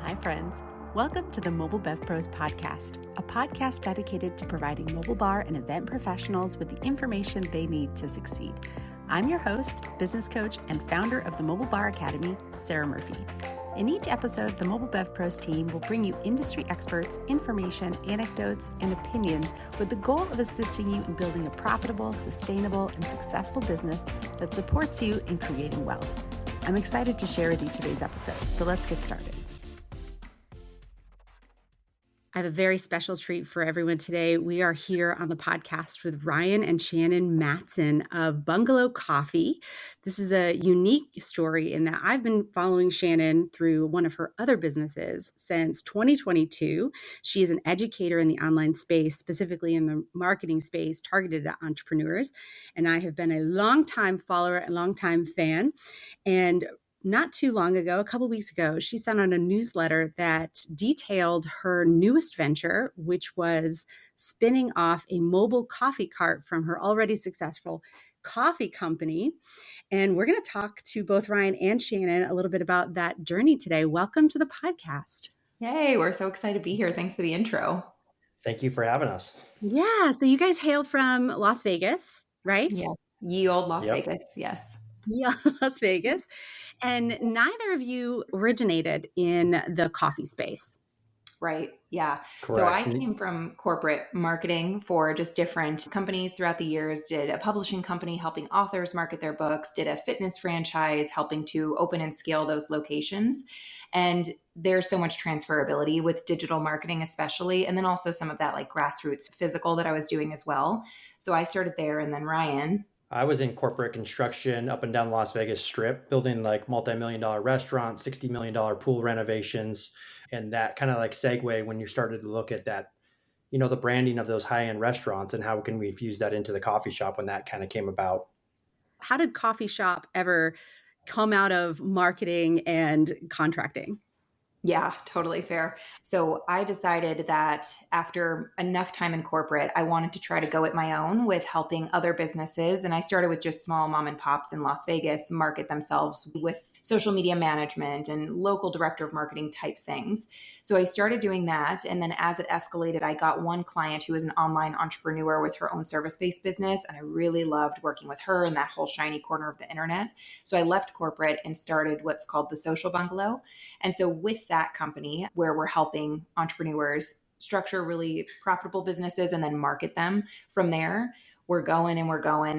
Hi, friends. Welcome to the Mobile Bev Pros podcast, a podcast dedicated to providing mobile bar and event professionals with the information they need to succeed. I'm your host, business coach, and founder of the Mobile Bar Academy, Sarah Murphy. In each episode, the Mobile Bev Pros team will bring you industry experts, information, anecdotes, and opinions with the goal of assisting you in building a profitable, sustainable, and successful business that supports you in creating wealth. I'm excited to share with you today's episode, so let's get started. I have a very special treat for everyone today. We are here on the podcast with Ryan and Shannon Matson of Bungalow Coffee. This is a unique story in that I've been following Shannon through one of her other businesses since 2022. She is an educator in the online space, specifically in the marketing space targeted at entrepreneurs. And I have been a longtime follower and longtime fan. And not too long ago, a couple weeks ago, she sent out a newsletter that detailed her newest venture, which was spinning off a mobile coffee cart from her already successful coffee company. And we're going to talk to both Ryan and Shannon a little bit about that journey today. Welcome to the podcast. Yay, we're so excited to be here. Thanks for the intro. Thank you for having us. Yeah, so you guys hail from Las Vegas, right? Yeah, ye old Las Vegas, yes. Yeah, Las Vegas. And neither of you originated in the coffee space. Right. Yeah. Correct. So I came from corporate marketing for just different companies throughout the years, did a publishing company helping authors market their books, did a fitness franchise helping to open and scale those locations. And there's so much transferability with digital marketing, especially, and then also some of that like grassroots physical that I was doing as well. So I started there. And then Ryan. I was in corporate construction up and down Las Vegas Strip, building like multi-million-dollar restaurants, $60 million pool renovations. And that kind of like segue when you started to look at that, you know, the branding of those high-end restaurants and how can we fuse that into the coffee shop when that kind of came about. How did coffee shop ever come out of marketing and contracting? Yeah, totally fair. So I decided that after enough time in corporate, I wanted to try to go it my own with helping other businesses. And I started with just small mom and pops in Las Vegas market themselves with social media management and local director of marketing type things. So I started doing that. And then as it escalated, I got one client who was an online entrepreneur with her own service-based business. And I really loved working with her in that whole shiny corner of the internet. So I left corporate and started what's called the Social Bungalow. And so with that company, where we're helping entrepreneurs structure really profitable businesses and then market them from there, we're going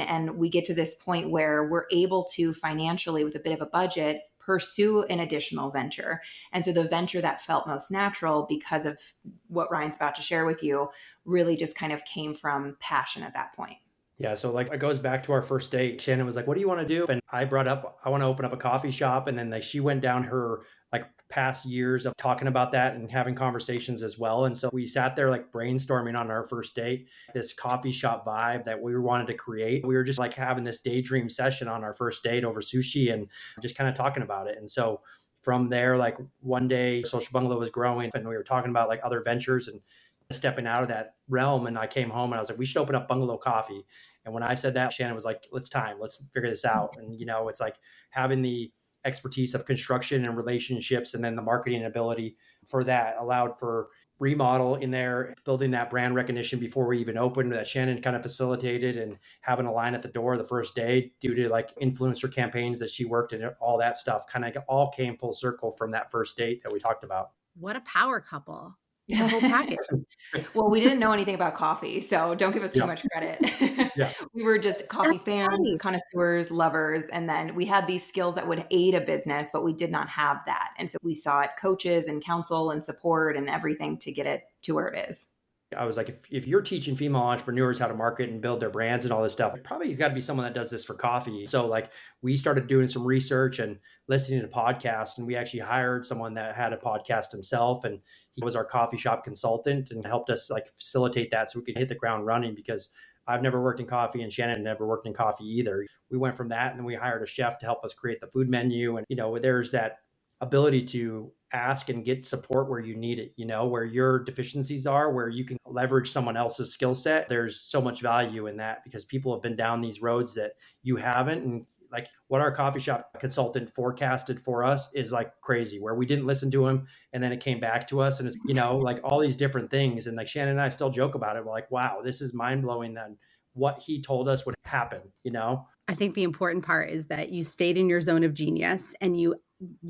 and we get to this point where we're able to financially, with a bit of a budget, pursue an additional venture. And so the venture that felt most natural because of what Ryan's about to share with you really just kind of came from passion at that point. Yeah. So like it goes back to our first date. Shannon was like, what do you want to do? And I brought up, I want to open up a coffee shop. And then like she went down her like past years of talking about that and having conversations as well. And so we sat there like brainstorming on our first date, this coffee shop vibe that we wanted to create. We were just like having this daydream session on our first date over sushi and just kind of talking about it. And so from there, like one day Social Bungalow was growing and we were talking about like other ventures and stepping out of that realm. And I came home and I was like, we should open up Bungalow Coffee. And when I said that, Shannon was like, let's figure this out. And, you know, it's like having the expertise of construction and relationships and then the marketing ability for that allowed for remodel in there, building that brand recognition before we even opened that Shannon kind of facilitated and having a line at the door the first day due to like influencer campaigns that she worked in, all that stuff kind of all came full circle from that first date that we talked about. What a power couple. The whole package. Well, we didn't know anything about coffee, so don't give us too much credit. We were just coffee fans, connoisseurs, lovers, and then we had these skills that would aid a business, but we did not have that. And so we sought coaches and counsel and support and everything to get it to where it is. I was like, if you're teaching female entrepreneurs how to market and build their brands and all this stuff, probably has got to be someone that does this for coffee. So like we started doing some research and listening to podcasts, and we actually hired someone that had a podcast himself, and he was our coffee shop consultant and helped us like facilitate that so we could hit the ground running, because I've never worked in coffee and Shannon never worked in coffee either. We went from that and then we hired a chef to help us create the food menu. And, you know, there's that ability to ask and get support where you need it, you know, where your deficiencies are, where you can leverage someone else's skill set. There's so much value in that because people have been down these roads that you haven't. And Like what our coffee shop consultant forecasted for us is like crazy, where we didn't listen to him and then it came back to us. And it's, like all these different things. And like Shannon and I still joke about it. We're like, wow, this is mind blowing that what he told us would happen. I think the important part is that you stayed in your zone of genius and you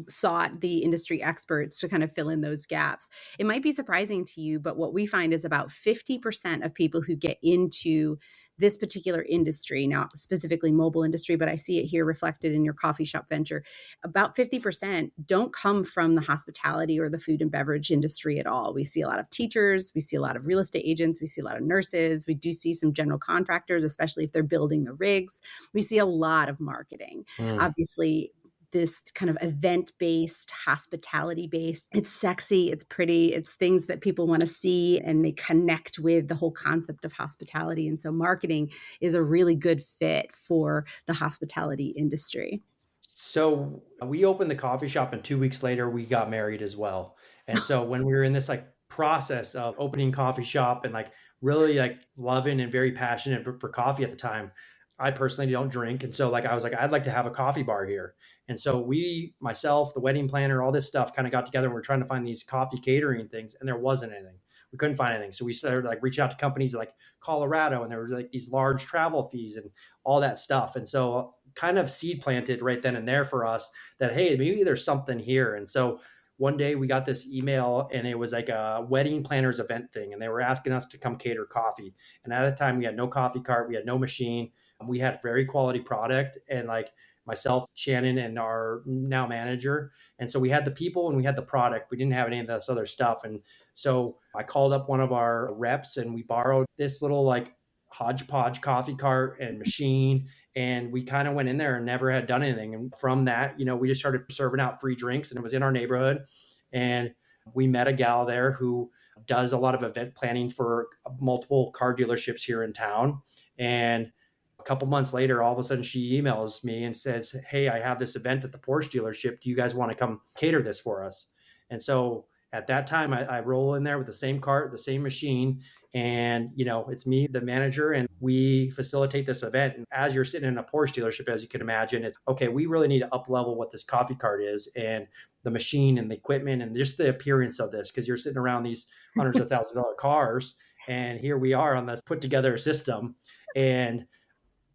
sought the industry experts to kind of fill in those gaps. It might be surprising to you, but what we find is about 50% of people who get into this particular industry, now specifically mobile industry, but I see it here reflected in your coffee shop venture, about 50% don't come from the hospitality or the food and beverage industry at all. We see a lot of teachers, we see a lot of real estate agents, we see a lot of nurses, we do see some general contractors, especially if they're building the rigs. We see a lot of marketing. Obviously, this kind of event-based, hospitality-based. It's sexy, it's pretty, it's things that people want to see and they connect with the whole concept of hospitality. And so marketing is a really good fit for the hospitality industry. So we opened the coffee shop and 2 weeks later we got married as well. And so when we were in this like process of opening coffee shop and like really like loving and very passionate for coffee at the time, I personally don't drink. And so like I was like, I'd like to have a coffee bar here. And so we, myself, the wedding planner, all this stuff kind of got together and we're trying to find these coffee catering things and there wasn't anything. We couldn't find anything. So we started like reaching out to companies like Colorado and there were like these large travel fees and all that stuff. And so kind of seed planted right then and there for us that, hey, maybe there's something here. And so one day we got this email and it was like a wedding planners event thing. And they were asking us to come cater coffee. And at the time we had no coffee cart, we had no machine. We had very quality product and like myself, Shannon, and our now manager. And so we had the people and we had the product. We didn't have any of this other stuff. And so I called up one of our reps and we borrowed this little like hodgepodge coffee cart and machine. And we kind of went in there and never had done anything. And from that, we just started serving out free drinks and it was in our neighborhood. And we met a gal there who does a lot of event planning for multiple car dealerships here in town. And a couple months later, all of a sudden she emails me and says, hey, I have this event at the Porsche dealership. Do you guys want to come cater this for us? And so at that time, I roll in there with the same cart, the same machine. And, it's me, the manager, and we facilitate this event. And as you're sitting in a Porsche dealership, as you can imagine, it's okay, we really need to up level what this coffee cart is and the machine and the equipment and just the appearance of this, because you're sitting around these hundreds of $1,000s cars. And here we are on this put together system. And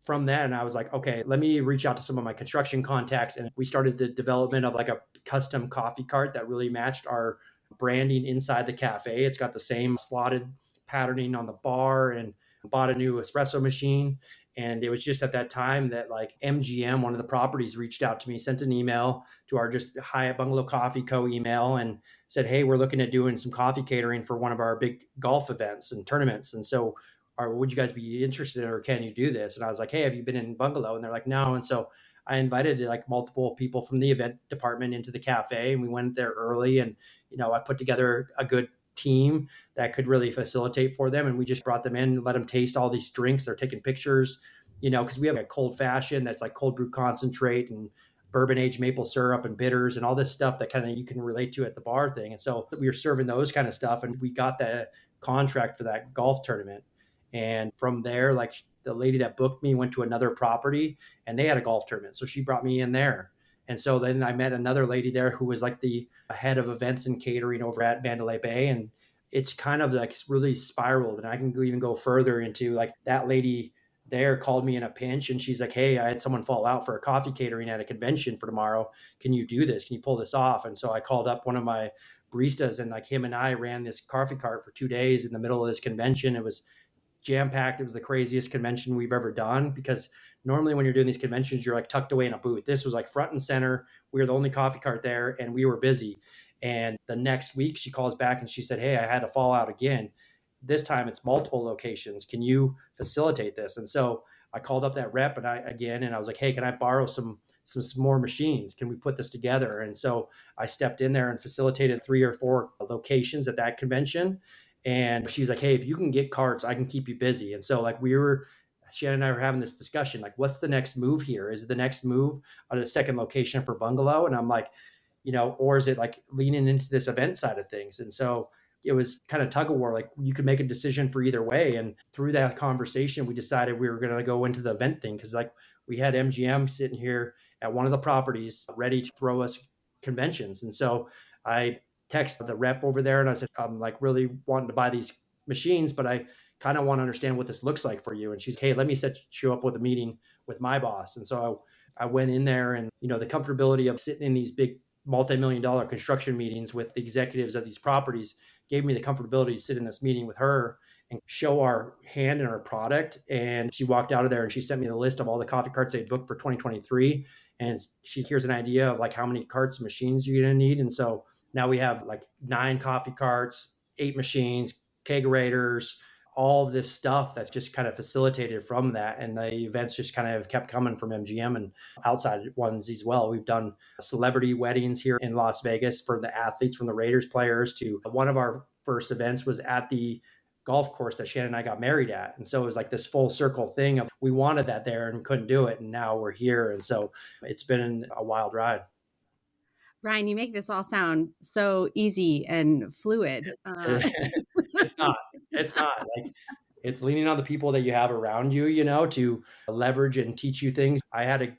from that, and I was like, okay, let me reach out to some of my construction contacts. And we started the development of like a custom coffee cart that really matched our branding inside the cafe. It's got the same slotted patterning on the bar and bought a new espresso machine. And it was just at that time that like MGM, one of the properties, reached out to me, sent an email to our just Hyatt Bungalow Coffee Co. email and said, hey, we're looking at doing some coffee catering for one of our big golf events and tournaments. And so or would you guys be interested or can you do this? And I was like, hey, have you been in Bungalow? And they're like, no. And so I invited like multiple people from the event department into the cafe and we went there early and, I put together a good team that could really facilitate for them. And we just brought them in, let them taste all these drinks. They're taking pictures, because we have a cold fashion that's like cold brew concentrate and bourbon aged maple syrup and bitters and all this stuff that kind of you can relate to at the bar thing. And so we were serving those kind of stuff and we got the contract for that golf tournament. And from there, like the lady that booked me went to another property and they had a golf tournament. So she brought me in there. And so then I met another lady there who was like the head of events and catering over at Mandalay Bay. And it's kind of like really spiraled. And I can even go further into like that lady there called me in a pinch and she's like, hey, I had someone fall out for a coffee catering at a convention for tomorrow. Can you do this? Can you pull this off? And so I called up one of my baristas and like him and I ran this coffee cart for 2 days in the middle of this convention. It was jam-packed. It was the craziest convention we've ever done because normally when you're doing these conventions, you're like tucked away in a booth. This was like front and center. We were the only coffee cart there and we were busy. And the next week she calls back and she said, hey, I had to fall out again. This time it's multiple locations. Can you facilitate this? And so I called up that rep and I was like, hey, can I borrow some more machines? Can we put this together? And so I stepped in there and facilitated 3 or 4 locations at that convention. And she's like, hey, if you can get carts, I can keep you busy. And so like Shannon and I were having this discussion, like, what's the next move here? Is it the next move on a second location for Bungalow? And I'm like, or is it like leaning into this event side of things? And so it was kind of tug of war. Like you could make a decision for either way. And through that conversation, we decided we were going to go into the event thing. Cause like we had MGM sitting here at one of the properties ready to throw us conventions. And so I texted the rep over there and I said, I'm like really wanting to buy these machines, but I kind of want to understand what this looks like for you. And she's, hey, let me set you up with a meeting with my boss. And so I went in there, and, the comfortability of sitting in these big multi-million dollar construction meetings with the executives of these properties gave me the comfortability to sit in this meeting with her and show our hand and our product. And she walked out of there and she sent me the list of all the coffee carts they booked for 2023. And here's an idea of like how many carts and machines you're going to need. And so now we have like 9 coffee carts, 8 machines, kegerators, all of this stuff that's just kind of facilitated from that. And the events just kind of kept coming from MGM and outside ones as well. We've done celebrity weddings here in Las Vegas for the athletes, from the Raiders players to one of our first events was at the golf course that Shannon and I got married at. And so it was like this full circle thing of we wanted that there and couldn't do it. And now we're here. And so it's been a wild ride. Ryan, you make this all sound so easy and fluid. It's not. It's not. Like, it's leaning on the people that you have around you, to leverage and teach you things. I had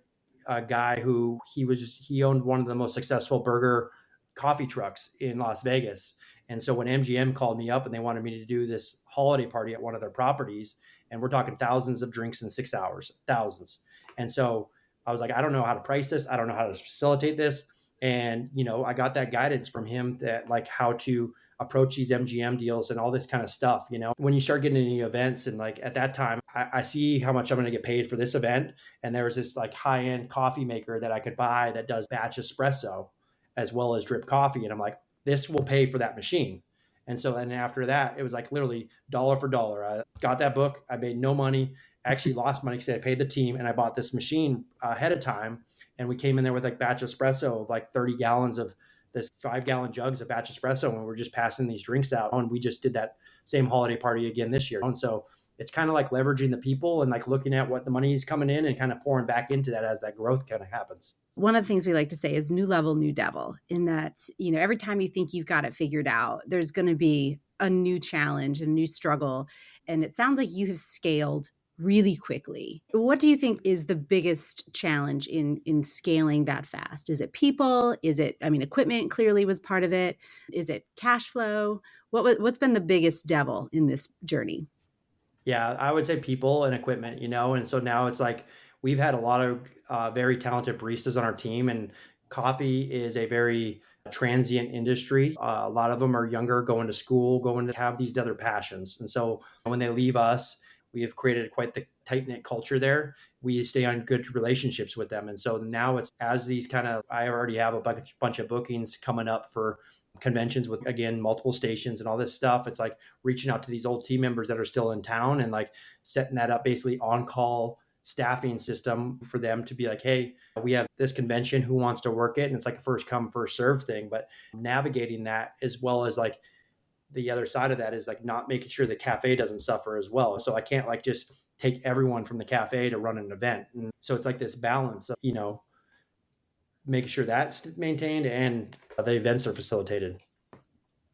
a guy who he owned one of the most successful burger coffee trucks in Las Vegas. And so when MGM called me up and they wanted me to do this holiday party at one of their properties, and we're talking thousands of drinks in 6 hours, thousands. And so I was like, I don't know how to price this. I don't know how to facilitate this. And, I got that guidance from him, that like how to approach these MGM deals and all this kind of stuff. When you start getting into events, and like at that time, I see how much I'm going to get paid for this event. And there was this like high-end coffee maker that I could buy that does batch espresso as well as drip coffee. And I'm like, this will pay for that machine. And so then after that, it was like literally dollar for dollar. I got that book. I made no money. I actually lost money because I paid the team, and I bought this machine ahead of time. And we came in there with like batch espresso of like 30 gallons of this 5-gallon jugs of batch espresso. And we're just passing these drinks out. And we just did that same holiday party again this year. And so it's kind of like leveraging the people and like looking at what the money is coming in and kind of pouring back into that as that growth kind of happens. One of the things we like to say is new level, new devil, in that, every time you think you've got it figured out, there's going to be a new challenge, a new struggle. And it sounds like you have scaled really quickly. What do you think is the biggest challenge in scaling that fast? Is it people? Is it, equipment clearly was part of it. Is it cash flow? What's been the biggest devil in this journey? Yeah, I would say people and equipment, and so now it's like we've had a lot of very talented baristas on our team, and coffee is a very transient industry. A lot of them are younger, going to school, going to have these other passions. And so when they leave us, we have created quite the tight-knit culture there. We stay on good relationships with them. And so now it's as these I already have a bunch of bookings coming up for conventions with, again, multiple stations and all this stuff. It's like reaching out to these old team members that are still in town and like setting that up, basically on-call staffing system for them to be like, hey, we have this convention, who wants to work it? And it's like a first come, first serve thing, but navigating that, as well as like the other side of that is like not making sure the cafe doesn't suffer as well. So I can't like just take everyone from the cafe to run an event. And so it's like this balance of, making sure that's maintained and the events are facilitated.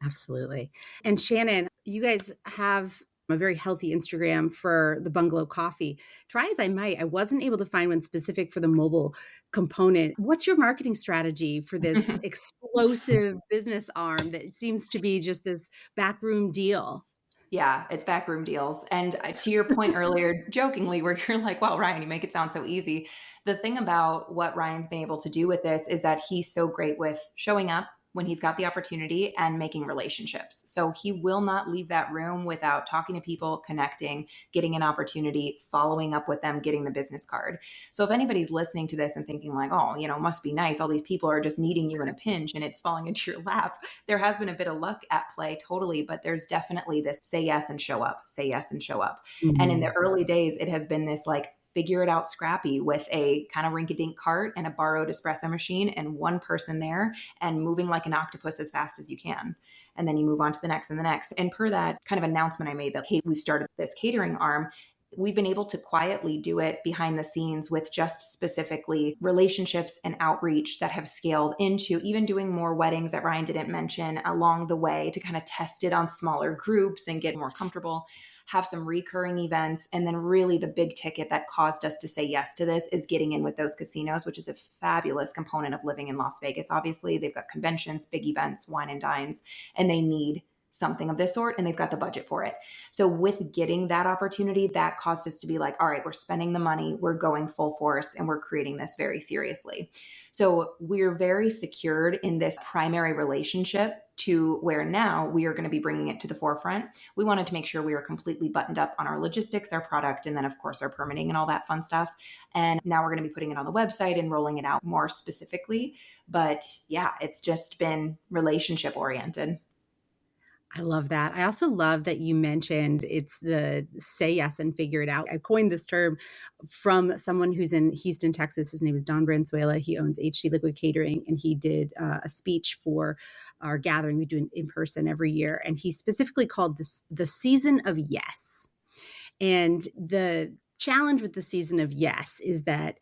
Absolutely. And Shannon, you guys have a very healthy Instagram for the Bungalow coffee. Try as I might, I wasn't able to find one specific for the mobile component. What's your marketing strategy for this explosive business arm that seems to be just this backroom deal? Yeah, it's backroom deals. And to your point earlier, jokingly, where you're like, wow, Ryan, you make it sound so easy. The thing about what Ryan's been able to do with this is that he's so great with showing up when he's got the opportunity and making relationships. So he will not leave that room without talking to people, connecting, getting an opportunity, following up with them, getting the business card. So if anybody's listening to this and thinking like, oh, must be nice, all these people are just needing you in a pinch and it's falling into your lap, there has been a bit of luck at play, totally, but there's definitely this say yes and show up, say yes and show up. Mm-hmm. And in the early days, it has been this like figure it out scrappy with a kind of rinky-dink cart and a borrowed espresso machine and one person there and moving like an octopus as fast as you can. And then you move on to the next and the next. And per that kind of announcement I made that, hey, we've started this catering arm, we've been able to quietly do it behind the scenes with just specifically relationships and outreach that have scaled into even doing more weddings that Ryan didn't mention along the way to kind of test it on smaller groups and get more comfortable, have some recurring events. And then really the big ticket that caused us to say yes to this is getting in with those casinos, which is a fabulous component of living in Las Vegas. Obviously, they've got conventions, big events, wine and dines, and they need something of this sort, and they've got the budget for it. So with getting that opportunity, that caused us to be like, all right, we're spending the money, we're going full force, and we're creating this very seriously. So we're very secured in this primary relationship to where now we are going to be bringing it to the forefront. We wanted to make sure we were completely buttoned up on our logistics, our product, and then of course our permitting and all that fun stuff. And now we're going to be putting it on the website and rolling it out more specifically. But yeah, it's just been relationship oriented. I love that. I also love that you mentioned it's the say yes and figure it out. I coined this term from someone who's in Houston, Texas. His name is Don Branzuela. He owns HT Liquid Catering, and he did a speech for our gathering we do in person every year. And he specifically called this the season of yes. And the challenge with the season of yes is that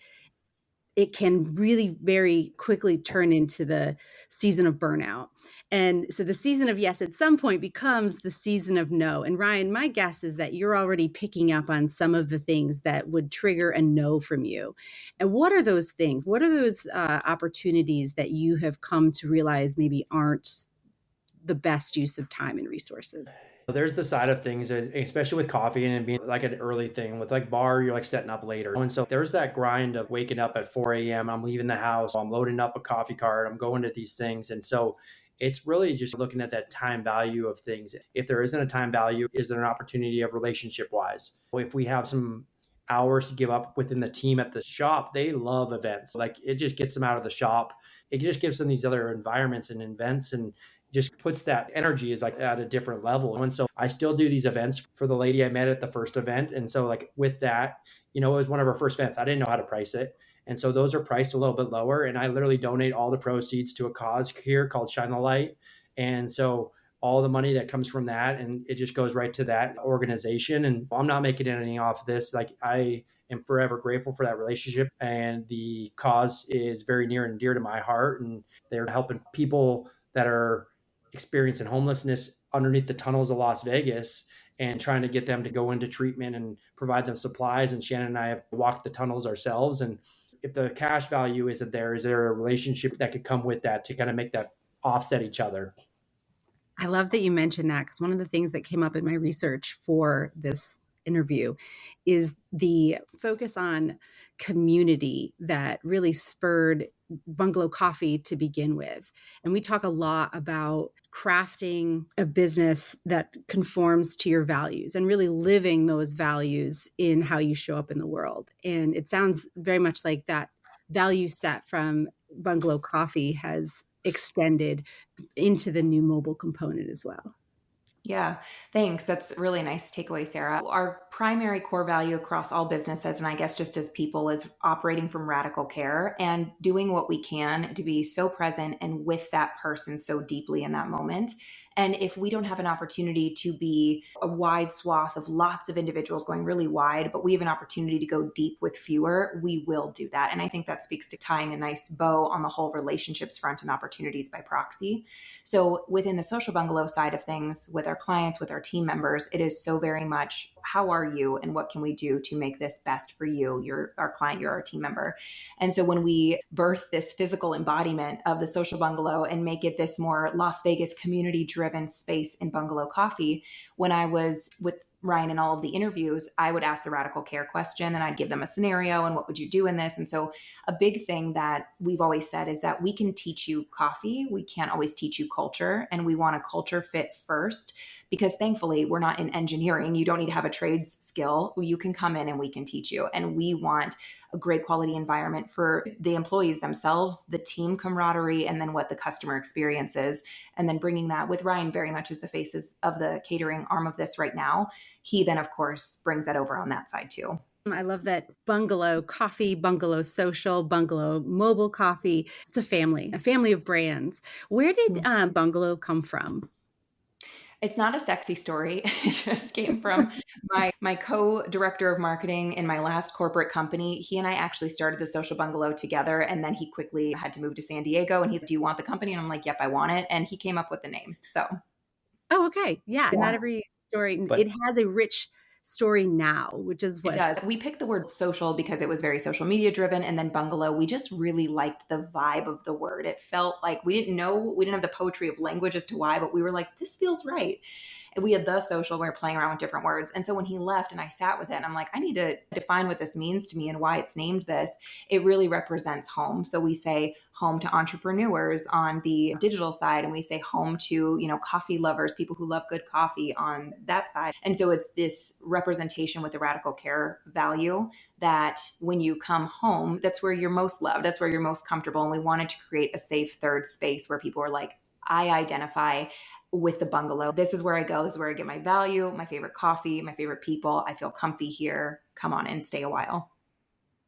it can really very quickly turn into the season of burnout. And so the season of yes at some point becomes the season of no. And Ryan, my guess is that you're already picking up on some of the things that would trigger a no from you. And what are those things? What are those opportunities that you have come to realize maybe aren't the best use of time and resources? There's the side of things, especially with coffee and it being like an early thing. With like bar, you're like setting up later. And so there's that grind of waking up at 4 a.m. I'm leaving the house. I'm loading up a coffee cart. I'm going to these things. And so it's really just looking at that time value of things. If there isn't a time value, is there an opportunity of relationship wise? If we have some hours to give up within the team at the shop, they love events. Like it just gets them out of the shop. It just gives them these other environments and events and just puts that energy is like at a different level. And so I still do these events for the lady I met at the first event. And so like with that, it was one of our first events. I didn't know how to price it. And so those are priced a little bit lower. And I literally donate all the proceeds to a cause here called Shine the Light. And so all the money that comes from that, and it just goes right to that organization. And I'm not making anything off of this. Like I am forever grateful for that relationship. And the cause is very near and dear to my heart. And they're helping people that are experiencing homelessness underneath the tunnels of Las Vegas and trying to get them to go into treatment and provide them supplies. And Shannon and I have walked the tunnels ourselves. And if the cash value isn't there, is there a relationship that could come with that to kind of make that offset each other? I love that you mentioned that, because one of the things that came up in my research for this interview is the focus on community that really spurred Bungalow Coffee to begin with. And we talk a lot about crafting a business that conforms to your values and really living those values in how you show up in the world. And it sounds very much like that value set from Bungalow Coffee has extended into the new mobile component as well. Yeah, thanks. That's a really nice takeaway, Sarah. Our primary core value across all businesses, and I guess just as people, is operating from radical care and doing what we can to be so present and with that person so deeply in that moment. And if we don't have an opportunity to be a wide swath of lots of individuals going really wide, but we have an opportunity to go deep with fewer, we will do that. And I think that speaks to tying a nice bow on the whole relationships front and opportunities by proxy. So within the social bungalow side of things, with our clients, with our team members, it is so very much, how are you and what can we do to make this best for you? You're our client, you're our team member. And so when we birth this physical embodiment of the social bungalow and make it this more Las Vegas community driven space in Bungalow Coffee, when I was with Ryan in all of the interviews, I would ask the radical care question and I'd give them a scenario and what would you do in this? And so a big thing that we've always said is that we can teach you coffee. We can't always teach you culture, and we want a culture fit first, because thankfully we're not in engineering. You don't need to have a trades skill. You can come in and we can teach you. And we want a great quality environment for the employees themselves, the team camaraderie, and then what the customer experience is. And then bringing that with Ryan very much as the faces of the catering arm of this right now. He then, of course, brings that over on that side too. I love that Bungalow Coffee, Bungalow Social, Bungalow Mobile Coffee. It's a family of brands. Where did Bungalow come from? It's not a sexy story. It just came from my co-director of marketing in my last corporate company. He and I actually started the Social Bungalow together, and then he quickly had to move to San Diego, and he's like, "Do you want the company?" And I'm like, "Yep, I want it." And he came up with the name. So, Oh, okay. Yeah. Not yeah. every story, it But has a rich story now, which is It what's does. We picked the word social because it was very social media driven. And then bungalow, we just really liked the vibe of the word. It felt like we didn't have the poetry of language as to why, but we were like, this feels right. And we had the social, we were playing around with different words. And so when he left and I sat with it, and I'm like, I need to define what this means to me and why it's named this. It really represents home. So we say home to entrepreneurs on the digital side, and we say home to, coffee lovers, people who love good coffee on that side. And so it's this representation with the radical care value that when you come home, that's where you're most loved, that's where you're most comfortable. And we wanted to create a safe third space where people are like, I identify with the bungalow. This is where I go. This is where I get my value, my favorite coffee, my favorite people. I feel comfy here. Come on and stay a while.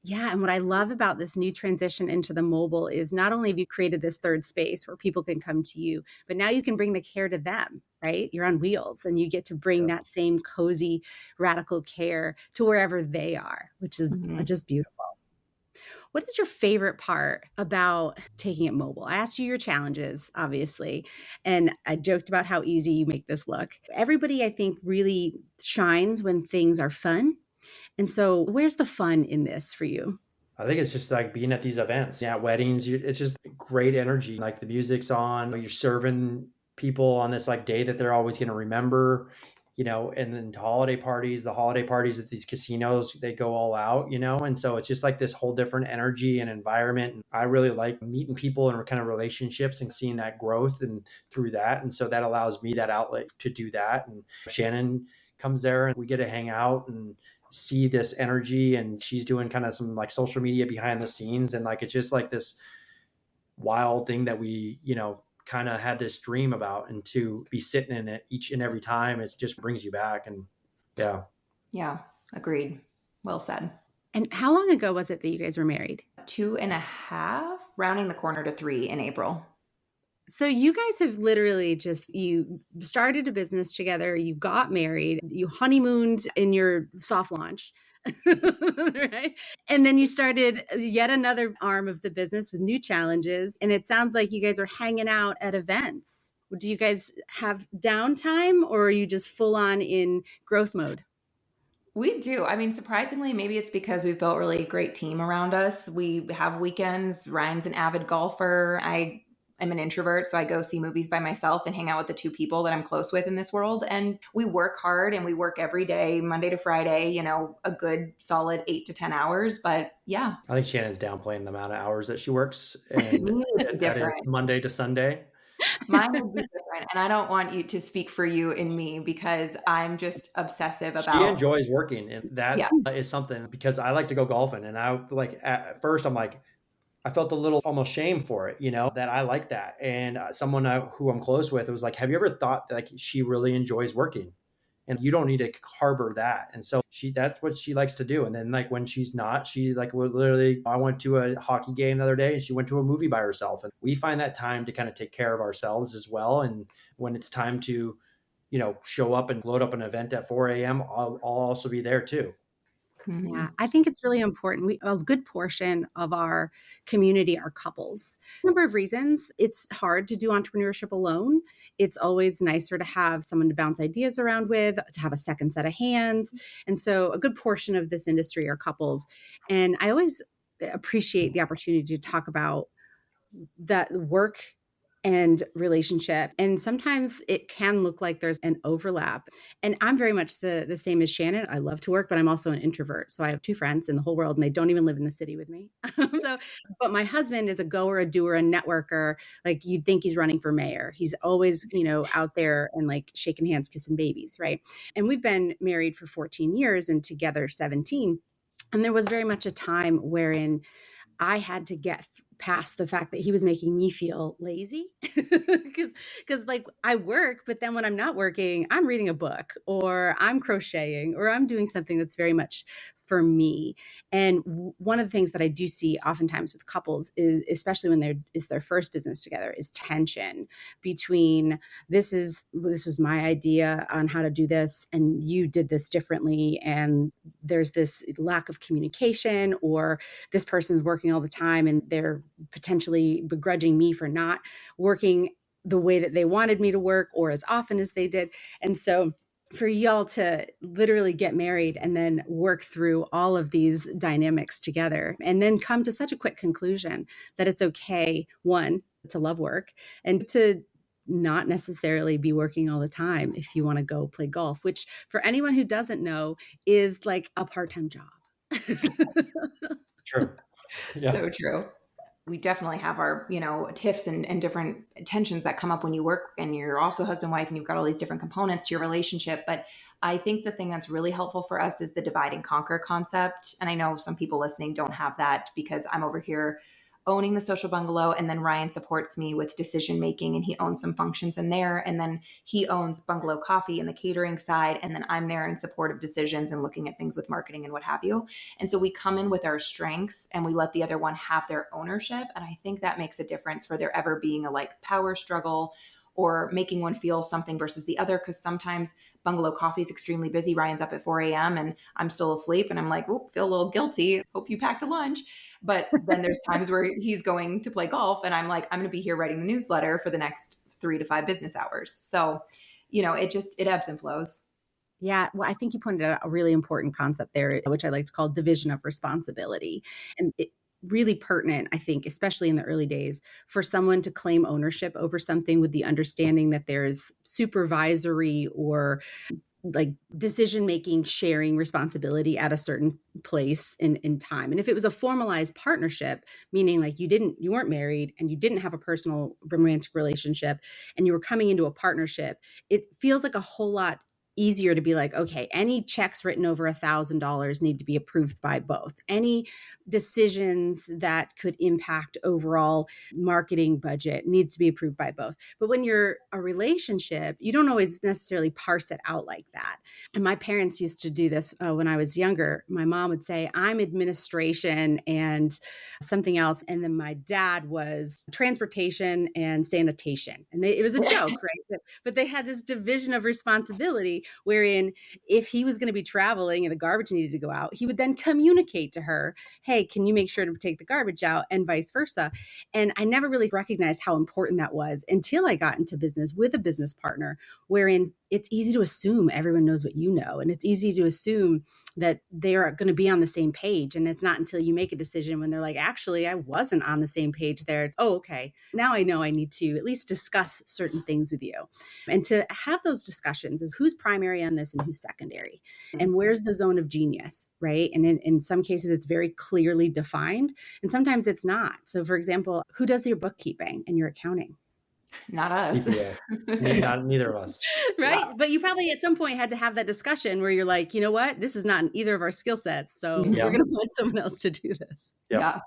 Yeah. And what I love about this new transition into the mobile is not only have you created this third space where people can come to you, but now you can bring the care to them, right? You're on wheels and you get to bring yeah. that same cozy, radical care to wherever they are, which is just beautiful. What is your favorite part about taking it mobile? I asked you your challenges, obviously, and I joked about how easy you make this look. Everybody, I think, really shines when things are fun. And so, where's the fun in this for you? I think it's just like being at these events, at weddings. It's just great energy. Like the music's on, you're serving people on this like day that they're always going to remember, and then the holiday parties at these casinos, they go all out, and so it's just like this whole different energy and environment. And I really like meeting people and kind of relationships and seeing that growth and through that. And so that allows me that outlet to do that. And Shannon comes there and we get to hang out and see this energy, and she's doing kind of some like social media behind the scenes, and like it's just like this wild thing that we kind of had this dream about, and to be sitting in it each and every time, it just brings you back. And Yeah, agreed. Well said. And how long ago was it that you guys were married? 2.5, rounding the corner to 3 in April. So you guys have literally you started a business together, you got married, you honeymooned in your soft launch, right? And then you started yet another arm of the business with new challenges. And it sounds like you guys are hanging out at events. Do you guys have downtime, or are you just full on in growth mode? We do. I mean, surprisingly, maybe it's because we've built a really great team around us. We have weekends. Ryan's an avid golfer. I am an introvert, so I go see movies by myself and hang out with the two people that I'm close with in this world. And we work hard and we work every day, Monday to Friday, a good solid 8 to 10 hours. But yeah. I think Shannon's downplaying the amount of hours that she works, and that is Monday to Sunday. Mine would be different. And I don't want you to speak for you and me because I'm just obsessive She about. enjoys working, and that is something, because I like to go golfing, and I like at first I'm like, I felt a little almost shame for it, that I like that. And someone who I'm close with was like, have you ever thought that like she really enjoys working? And you don't need to harbor that. And so that's what she likes to do. And then like when she's not, she like literally, I went to a hockey game the other day and she went to a movie by herself. And we find that time to kind of take care of ourselves as well. And when it's time to, show up and load up an event at 4 a.m., I'll also be there too. Yeah, I think it's really important. A good portion of our community are couples. A number of reasons. It's hard to do entrepreneurship alone. It's always nicer to have someone to bounce ideas around with, to have a second set of hands. And so a good portion of this industry are couples. And I always appreciate the opportunity to talk about that work and relationship. And sometimes it can look like there's an overlap. And I'm very much the same as Shannon. I love to work, but I'm also an introvert. So I have 2 friends in the whole world and they don't even live in the city with me. But my husband is a goer, a doer, a networker. Like you'd think he's running for mayor. He's always, out there and like shaking hands, kissing babies, right? And we've been married for 14 years and together 17. And there was very much a time wherein I had to get past the fact that he was making me feel lazy because like I work, but then when I'm not working, I'm reading a book or I'm crocheting or I'm doing something that's very much for me. And one of the things that I do see oftentimes with couples is, especially when it's their first business together, is tension between this was my idea on how to do this, and you did this differently. And there's this lack of communication, or this person's working all the time and they're potentially begrudging me for not working the way that they wanted me to work or as often as they did. And so for y'all to literally get married and then work through all of these dynamics together and then come to such a quick conclusion that it's okay, one, to love work, and to not necessarily be working all the time if you want to go play golf, which for anyone who doesn't know is like a part-time job. True. Yeah. So true. We definitely have our, tiffs and different tensions that come up when you work and you're also husband, wife, and you've got all these different components to your relationship. But I think the thing that's really helpful for us is the divide and conquer concept. And I know some people listening don't have that because I'm over here owning the social bungalow, and then Ryan supports me with decision making, and he owns some functions in there, and then he owns Bungalow Coffee and the catering side, and then I'm there in support of decisions and looking at things with marketing and what have you. And so we come in with our strengths and we let the other one have their ownership, and I think that makes a difference for there ever being a like power struggle or making one feel something versus the other. Because sometimes Bungalow Coffee is extremely busy. Ryan's up at 4 a.m. and I'm still asleep, and I'm like, oh, feel a little guilty. Hope you packed a lunch. But then there's times where he's going to play golf and I'm like, I'm going to be here writing the newsletter for the next 3 to 5 business hours. So, it ebbs and flows. Yeah, well, I think you pointed out a really important concept there, which I like to call division of responsibility. And it really pertinent, I think, especially in the early days, for someone to claim ownership over something with the understanding that there's supervisory or like decision-making, sharing responsibility at a certain place in time. And if it was a formalized partnership, meaning like you weren't married and you didn't have a personal romantic relationship and you were coming into a partnership, it feels like a whole lot easier to be like, okay, any checks written over $1,000 need to be approved by both. Any decisions that could impact overall marketing budget needs to be approved by both. But when you're a relationship, you don't always necessarily parse it out like that. And my parents used to do this when I was younger. My mom would say, I'm administration and something else. And then my dad was transportation and sanitation. And it was a joke, right? But they had this division of responsibility wherein if he was going to be traveling and the garbage needed to go out, he would then communicate to her, hey, can you make sure to take the garbage out, and vice versa. And I never really recognized how important that was until I got into business with a business partner, wherein it's easy to assume everyone knows what you know. And it's easy to assume that they are going to be on the same page. And it's not until you make a decision when they're like, actually, I wasn't on the same page there. It's, oh, okay. Now I know I need to at least discuss certain things with you. And to have those discussions is who's primary on this and who's secondary. And where's the zone of genius, right? And in some cases, it's very clearly defined. And sometimes it's not. So for example, who does your bookkeeping and your accounting? Not us. Yeah. Neither of us. Right. Yeah. But you probably at some point had to have that discussion where you're like, you know what? This is not in either of our skill sets. So Yeah. we're going to find someone else to do this. Yeah.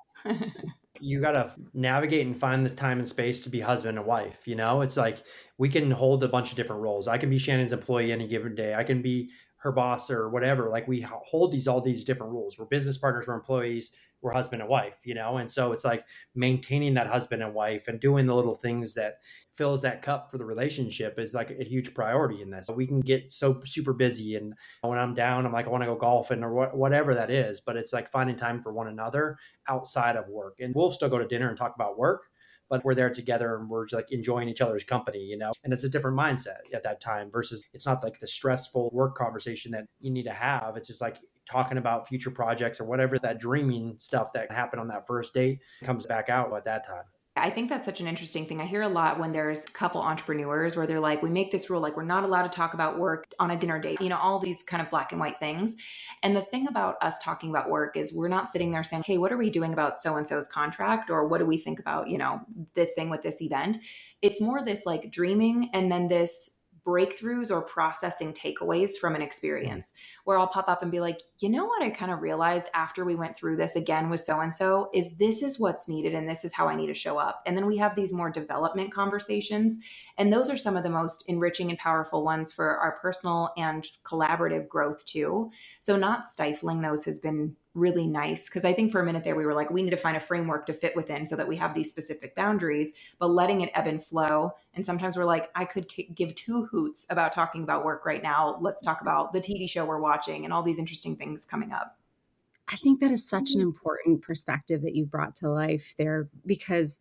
You got to navigate and find the time and space to be husband and wife. It's like we can hold a bunch of different roles. I can be Shannon's employee any given day. I can be her boss or whatever. Like we hold all these different roles. We're business partners, we're employees, we're husband and wife, And so it's like maintaining that husband and wife and doing the little things that fills that cup for the relationship is like a huge priority in this. We can get so super busy. And when I'm down, I'm like, I want to go golfing or whatever that is. But it's like finding time for one another outside of work. And we'll still go to dinner and talk about work, but we're there together and we're just like enjoying each other's company, And it's a different mindset at that time versus it's not like the stressful work conversation that you need to have. It's just like talking about future projects or whatever, that dreaming stuff that happened on that first date comes back out at that time. I think that's such an interesting thing. I hear a lot when there's couple entrepreneurs where they're like, we make this rule, like we're not allowed to talk about work on a dinner date, all these kind of black and white things. And the thing about us talking about work is we're not sitting there saying, hey, what are we doing about so-and-so's contract? Or what do we think about, this thing with this event? It's more this like dreaming and then this breakthroughs or processing takeaways from an experience, where I'll pop up and be like, you know what I kind of realized after we went through this again with so and so is this is what's needed and this is how I need to show up. And then we have these more development conversations, and those are some of the most enriching and powerful ones for our personal and collaborative growth too. So not stifling those has been really nice, because I think for a minute there we were like, we need to find a framework to fit within so that we have these specific boundaries, but letting it ebb and flow. And sometimes we're like, I could give two hoots about talking about work right now. Let's talk about the TV show we're watching and all these interesting things coming up. I think that is such an important perspective that you brought to life there, because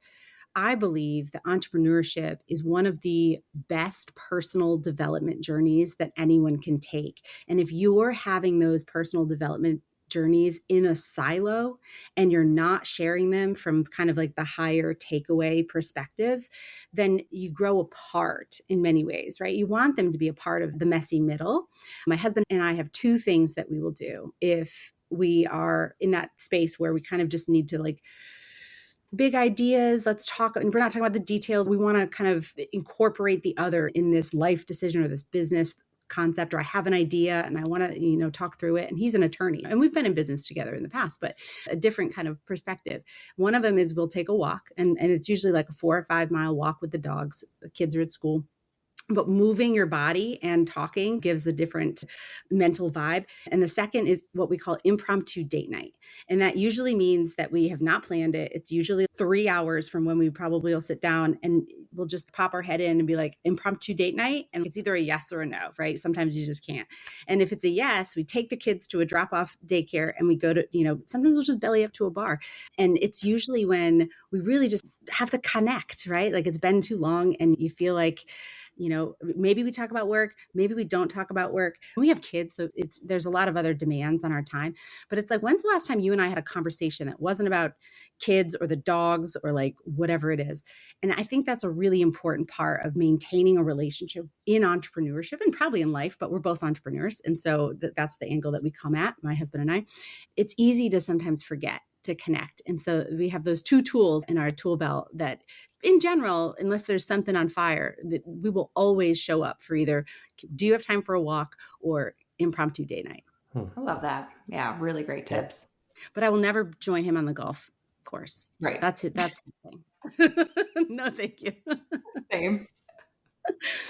I believe that entrepreneurship is one of the best personal development journeys that anyone can take. And if you're having those personal development journeys in a silo and you're not sharing them from kind of like the higher takeaway perspectives, then you grow apart in many ways, right? You want them to be a part of the messy middle. My husband and I have two things that we will do if we are in that space where we kind of just need to like big ideas. Let's talk. And we're not talking about the details. We want to kind of incorporate the other in this life decision or this business concept, or I have an idea and I want to, talk through it. And he's an attorney and we've been in business together in the past, but a different kind of perspective. One of them is we'll take a walk, and it's usually like a 4 or 5 mile walk with the dogs. The kids are at school. But moving your body and talking gives a different mental vibe. And the second is what we call impromptu date night. And that usually means that we have not planned it. It's usually 3 hours from when we probably will sit down, and we'll just pop our head in and be like, impromptu date night. And it's either a yes or a no, right? Sometimes you just can't. And if it's a yes, we take the kids to a drop-off daycare and we go to, sometimes we'll just belly up to a bar. And it's usually when we really just have to connect, right? Like it's been too long and you feel like, maybe we talk about work, maybe we don't talk about work. We have kids, so there's a lot of other demands on our time. But it's like, when's the last time you and I had a conversation that wasn't about kids or the dogs or like whatever it is? And I think that's a really important part of maintaining a relationship in entrepreneurship and probably in life, but we're both entrepreneurs. And so that's the angle that we come at, my husband and I. It's easy to sometimes forget to connect. And so we have those two tools in our tool belt that in general, unless there's something on fire, that we will always show up for either, do you have time for a walk or impromptu day night? I love that. Yeah, really great tips. But I will never join him on the golf course. Right. That's it. That's the thing. No, thank you. Same.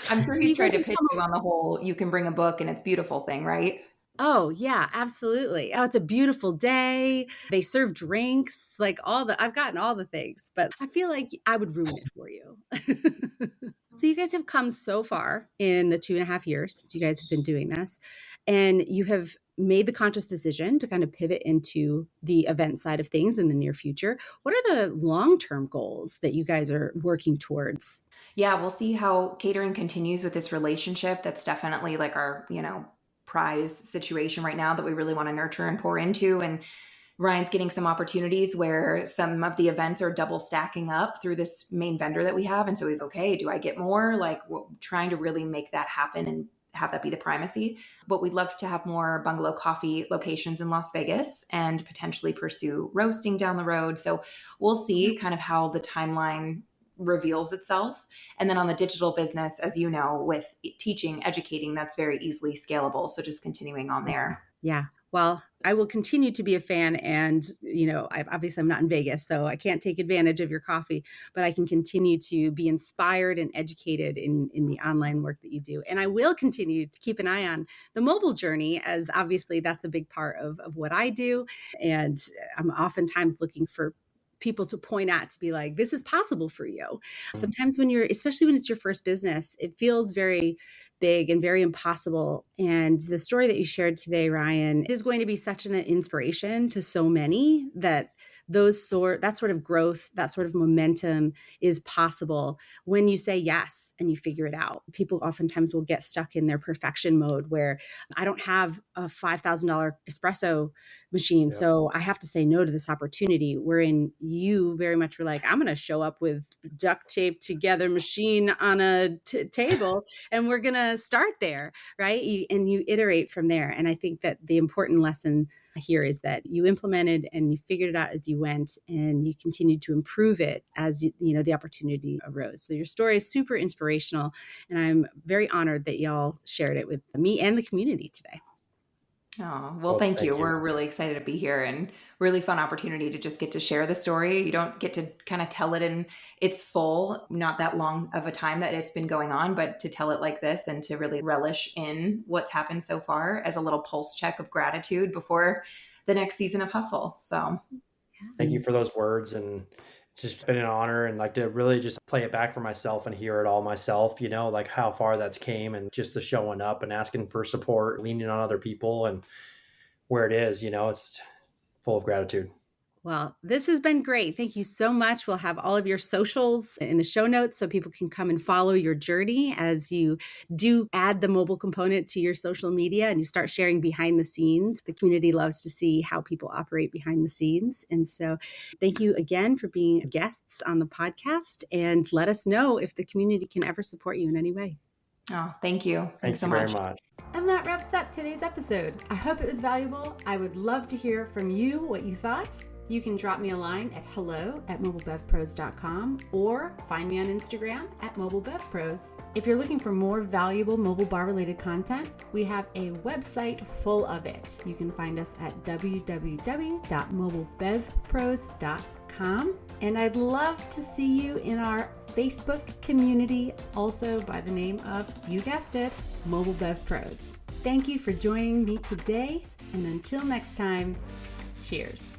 I'm sure he's tried to pitch you on the whole, you can bring a book and it's beautiful thing, right? Oh, yeah, absolutely. Oh, it's a beautiful day. They serve drinks, like I've gotten all the things, but I feel like I would ruin it for you. So you guys have come so far in the 2.5 years since you guys have been doing this, and you have made the conscious decision to kind of pivot into the event side of things in the near future. What are the long-term goals that you guys are working towards? Yeah, we'll see how catering continues with this relationship. That's definitely like our, prize situation right now that we really want to nurture and pour into. And Ryan's getting some opportunities where some of the events are double stacking up through this main vendor that we have. And so he's okay, do I get more? Like trying to really make that happen and have that be the primacy. But we'd love to have more Bungalow coffee locations in Las Vegas and potentially pursue roasting down the road. So we'll see kind of how the timeline reveals itself. And then on the digital business, as you know, with teaching, educating, that's very easily scalable. So just continuing on there. Yeah. Well, I will continue to be a fan, and, obviously I'm not in Vegas, so I can't take advantage of your coffee, but I can continue to be inspired and educated in the online work that you do. And I will continue to keep an eye on the mobile journey, as obviously that's a big part of what I do. And I'm oftentimes looking for people to point at, to be like, this is possible for you. Sometimes especially when it's your first business, it feels very big and very impossible. And the story that you shared today, Ryan, is going to be such an inspiration to so many that that sort of growth, that sort of momentum is possible when you say yes and you figure it out. People oftentimes will get stuck in their perfection mode where I don't have a $5,000 espresso machine, so I have to say no to this opportunity. Wherein you very much were like, I'm going to show up with duct tape together machine on a table and we're going to start there, right? And you iterate from there. And I think that the important lesson here is that you implemented and you figured it out as you went, and you continued to improve it as the opportunity arose. So your story is super inspirational, and I'm very honored that y'all shared it with me and the community today. Oh, well, thank you. We're really excited to be here, and really fun opportunity to just get to share the story. You don't get to kind of tell it in its full, not that long of a time that it's been going on, but to tell it like this and to really relish in what's happened so far as a little pulse check of gratitude before the next season of hustle. So thank you for those words. And it's just been an honor, and like to really just play it back for myself and hear it all myself, like how far that's came, and just the showing up and asking for support, leaning on other people, and where it is, it's full of gratitude. Well, this has been great. Thank you so much. We'll have all of your socials in the show notes so people can come and follow your journey as you do add the mobile component to your social media and you start sharing behind the scenes. The community loves to see how people operate behind the scenes. And so thank you again for being guests on the podcast, and let us know if the community can ever support you in any way. Oh, thank you. Thanks so much. Very much. And that wraps up today's episode. I hope it was valuable. I would love to hear from you what you thought. You can drop me a line at hello@mobilebevpros.com or find me on Instagram @mobilebevpros. If you're looking for more valuable mobile bar related content, we have a website full of it. You can find us at www.mobilebevpros.com. And I'd love to see you in our Facebook community, also by the name of, you guessed it, Mobile Bev Pros. Thank you for joining me today, and until next time, cheers.